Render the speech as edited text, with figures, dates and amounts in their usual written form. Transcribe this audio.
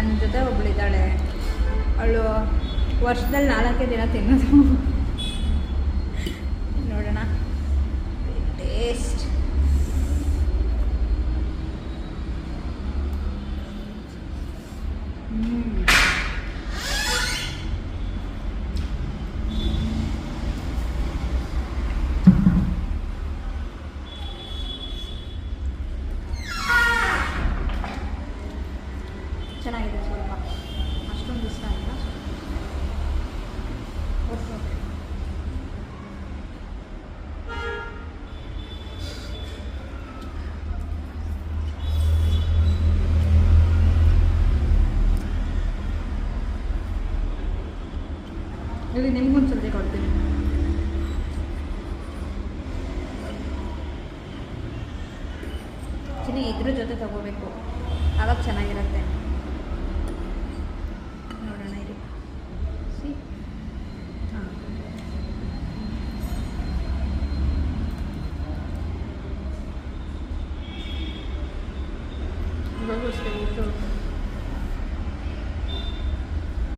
ನನ್ನ ಜೊತೆ ಒಬ್ಬಳಿದ್ದಾಳೆ, ಅವಳು ವರ್ಷದಲ್ಲಿ 4 ದಿನ ತಿನ್ನೋದು. ನೋಡೋಣ ಟೇಸ್ಟ್. ಚೆನ್ನಾಗಿದೆ, ಸ್ವಲ್ಪ ಅಷ್ಟೊಂದು ಇಷ್ಟ ಆಯಿಲ್ಲ. ಓಕೆ ಇಲ್ಲಿ ನಿಮ್ಗೊಂದು ಸ್ವಲ್ಪ ಕೊಡ್ತೀನಿ. ಚಿನ್ನಿ ಇದ್ರ ಜೊತೆ ತಗೋಬೇಕು, ಆವಾಗ ಚೆನ್ನಾಗಿರುತ್ತೆ. ನೋಡೋಣ ಇದು ಸಿ. ಹಾಂ, ಇವಾಗೂ ಅಷ್ಟೇ ಊಟ